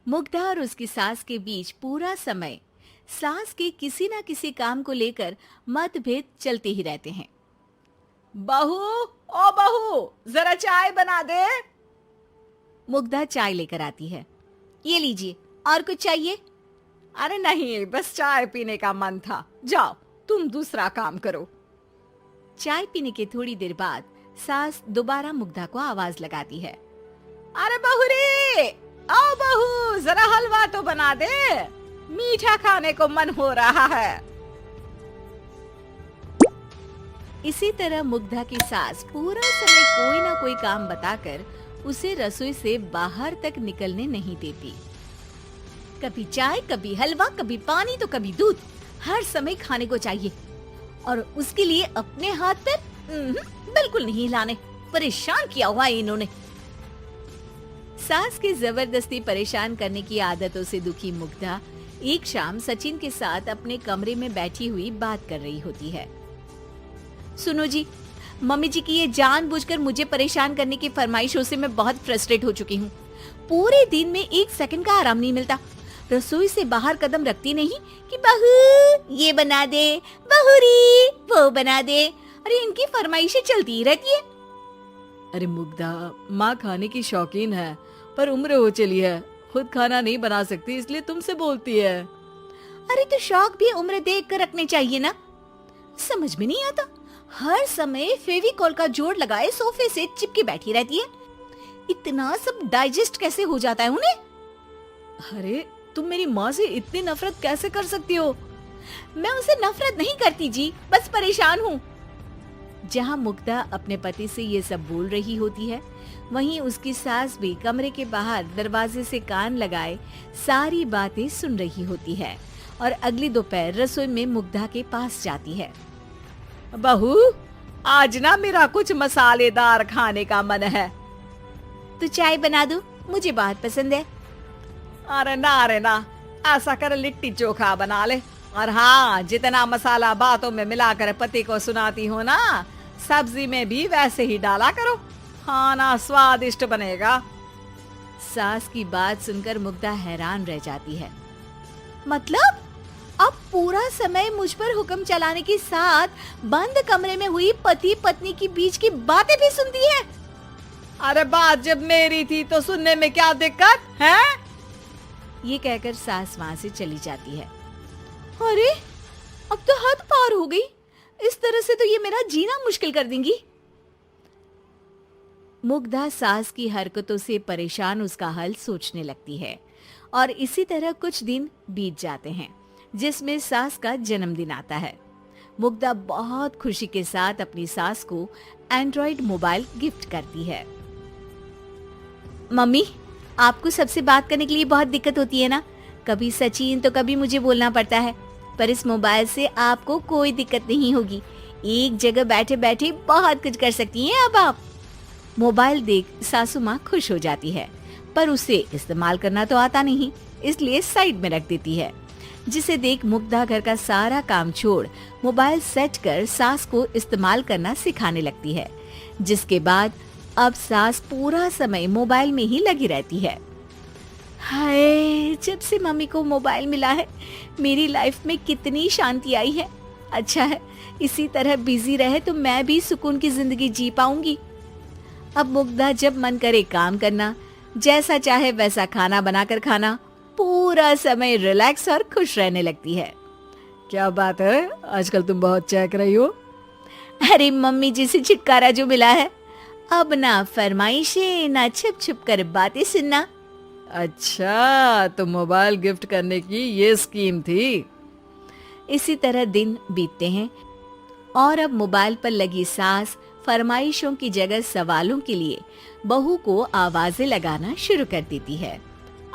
मुग्धा और उसकी सास के बीच पूरा समय सास के किसी न किसी काम को लेकर मतभेद चलते ही रहते हैं। बहू, ओ बहू, जरा चाय बना दे। मुग्धा चाय लेकर आती है। ये लीजिए, और कुछ चाहिए? अरे नहीं, बस चाय पीने का मन था। जाओ, तुम दूसरा काम करो। चाय पीने के थोड़ी देर बाद सास दोबारा मुग्धा को आवाज लगाती है। अरे बहू रे, आओ बहू, जरा हलवा तो बना दे, मीठा खाने को मन हो रहा है। इसी तरह मुग्धा की सास पूरा समय कोई ना कोई काम बताकर उसे रसोई से बाहर तक निकलने नहीं देती। कभी चाय, कभी हलवा, कभी पानी तो कभी दूध, हर समय खाने को चाहिए और उसके लिए अपने हाथ पैर बिल्कुल नहीं हिलाने। परेशान किया हुआ है इन्होंने। सास की जबरदस्ती परेशान करने की आदतों से दुखी मुग्धा एक शाम सचिन के साथ अपने कमरे में बैठी हुई बात कर रही होती है। सुनो जी, मम्मी जी की ये जानबूझकर मुझे परेशान करने की फरमाइशों से मैं बहुत फ्रस्ट्रेट हो चुकी हूँ। पूरे दिन में एक सेकंड का आराम नहीं मिलता। रसोई से बाहर कदम रखती नहीं कि बहू ये बना दे, बहुरी वो बना दे। अरे इनकी फरमाइशें चलती ही रहती है। अरे मुग्धा, माँ खाने की शौकीन है, पर उम्र हो चली है, खुद खाना नहीं बना सकती, इसलिए तुमसे बोलती है। अरे तो शौक भी उम्र देख कर रखने चाहिए ना। समझ में नहीं आता, हर समय फेविकॉल का जोड़ लगाए सोफे से चिपके बैठी रहती है। इतना सब डाइजेस्ट कैसे हो जाता है उन्हें? अरे तुम मेरी माँ से इतनी नफरत कैसे कर सकती हो? मैं उसे नफरत नहीं करती जी, बस परेशान हूँ। जहाँ मुग्धा अपने पति से ये सब बोल रही होती है, वहीं उसकी सास भी कमरे के बाहर दरवाजे से कान लगाए सारी बातें सुन रही होती है और अगली दोपहर रसोई में मुग्धा के पास जाती है। बहू, आज ना मेरा कुछ मसालेदार खाने का मन है। तो चाय बना दूं? मुझे बहुत पसंद है। अरे ना, ऐसा कर लिट्टी चोखा बना ले। और हाँ, जितना मसाला बातों में मिलाकर पति को सुनाती हो ना, सब्जी में भी वैसे ही डाला करो, खाना स्वादिष्ट बनेगा। सास की बात सुनकर मुग्धा हैरान रह जाती है। मतलब अब पूरा समय मुझ पर हुक्म चलाने के साथ बंद कमरे में हुई पति पत्नी की बीच की बातें भी सुनती है? अरे बात जब मेरी थी तो सुनने में क्या दिक्कत है? ये कहकर सास वहां से चली जाती है। अरे अब तो हद पार हो गई। इस तरह से तो ये मेरा जीना मुश्किल कर देंगी। मुग्धा सास की हरकतों से परेशान उसका हल सोचने लगती है और इसी तरह कुछ दिन बीत जाते हैं, जिसमें सास का जन्मदिन आता है। मुग्धा बहुत खुशी के साथ अपनी सास को एंड्रॉइड मोबाइल गिफ्ट करती है। मम्मी, आपको सबसे बात करने के लिए बहुत दिक्कत होती है ना? कभी सचिन तो कभी मुझे बोलना पड़ता है, पर इस मोबाइल से आपको कोई दिक्कत नहीं होगी। एक जगह बैठे बैठे बहुत कुछ कर सकती हैं अब आप। मोबाइल देख सासू माँ खुश हो जाती है, पर उसे इस्तेमाल करना तो आता नहीं, इसलिए साइड में रख देती है। जिसे देख मुग्धा घर का सारा काम छोड़ मोबाइल सेट कर सास को इस्तेमाल करना सिखाने लगती है, जिसके बाद अब सास पूरा समय मोबाइल में ही लगी रहती है। हाय, जब से मम्मी को मोबाइल मिला है मेरी लाइफ में कितनी शांति आई है। अच्छा है, इसी तरह बिजी रहे तो मैं भी सुकून की जिंदगी जी पाऊंगी। अब मुग्धा जब मन करे काम करना, जैसा चाहे वैसा खाना बनाकर खाना, पूरा समय रिलैक्स और खुश रहने लगती है। क्या बात है, आजकल तुम बहुत चहक रही हो। अरे मम्मी जी से छुटकारा जो मिला है, अब ना फरमाइशें ना छुप छुप कर बातें सुनना। अच्छा, तो मोबाइल गिफ्ट करने की ये स्कीम थी। इसी तरह दिन बीतते हैं और अब मोबाइल पर लगी सास फरमाइशों की जगह सवालों के लिए बहू को आवाजें लगाना शुरू कर देती है।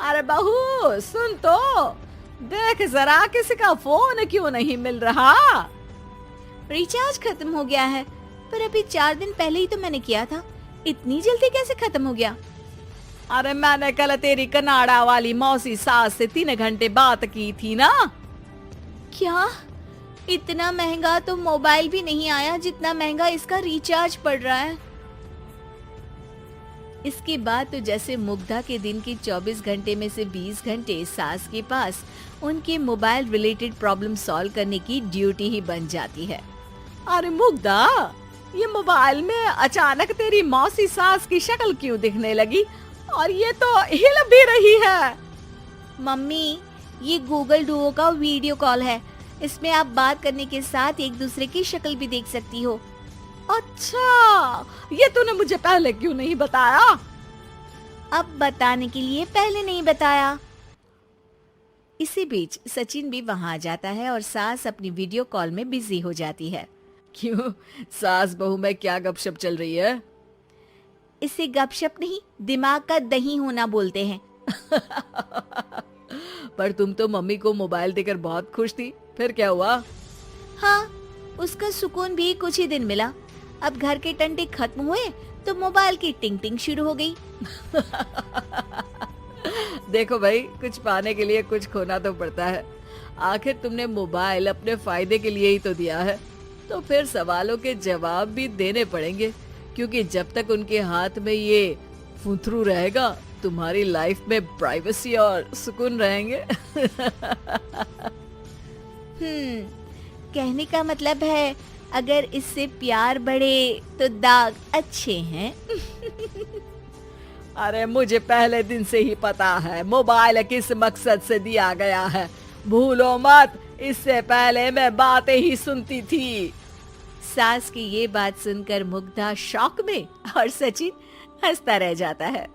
अरे बहू सुन तो, देख जरा किसी का फोन क्यों नहीं मिल रहा? रिचार्ज खत्म हो गया है, पर अभी 4 दिन पहले ही तो मैंने किया था। इतनी जल्दी कैसे खत्म हो गया? अरे मैंने कल तेरी कनाडा वाली मौसी सास से 3 घंटे बात की थी ना। क्या? इतना महंगा तो मोबाइल भी नहीं आया जितना महंगा इसका रिचार्ज पड़ रहा है। इसके बाद तो जैसे मुग्धा के दिन के 24 घंटे में से 20 घंटे सास के पास उनके मोबाइल रिलेटेड प्रॉब्लम सॉल्व करने की ड्यूटी ही बन जाती है। अरे मुग्धा, ये मोबाइल में अचानक तेरी मौसी सास की शक्ल क्यों दिखने लगी? और ये तो हिल भी रही है। मम्मी, ये गूगल डुओ का वीडियो कॉल है। इसमें आप बात करने के साथ एक दूसरे की शक्ल भी देख सकती हो। अच्छा, ये तूने मुझे पहले क्यों नहीं बताया? अब बताने के लिए पहले नहीं बताया। इसी बीच सचिन भी वहां आ जाता है और सास अपनी वीडियो कॉल में बिजी हो जाती है। क्यों, सास बहू में क्या गपशप चल रही है? इसे गपशप नहीं, दिमाग का दही होना बोलते हैं। पर तुम तो मम्मी को मोबाइल देकर बहुत खुश थी, फिर क्या हुआ? हाँ, उसका सुकून भी कुछ ही दिन मिला। अब घर के टंटे खत्म हुए तो मोबाइल की टिंग टिंग शुरू हो गई। देखो भाई, कुछ पाने के लिए कुछ खोना तो पड़ता है। आखिर तुमने मोबाइल अपने फायदे के लिए ही तो दिया है, तो फिर सवालों के जवाब भी देने पड़ेंगे, क्योंकि जब तक उनके हाथ में ये फुथरू रहेगा, तुम्हारी लाइफ में प्राइवेसी और सुकून रहेंगे। कहने का मतलब है अगर इससे प्यार बढ़े तो दाग अच्छे हैं। अरे मुझे पहले दिन से ही पता है मोबाइल किस मकसद से दिया गया है। भूलो मत, इससे पहले मैं बातें ही सुनती थी। सास की ये बात सुनकर मुग्धा शॉक में और सचिन हंसता रह जाता है।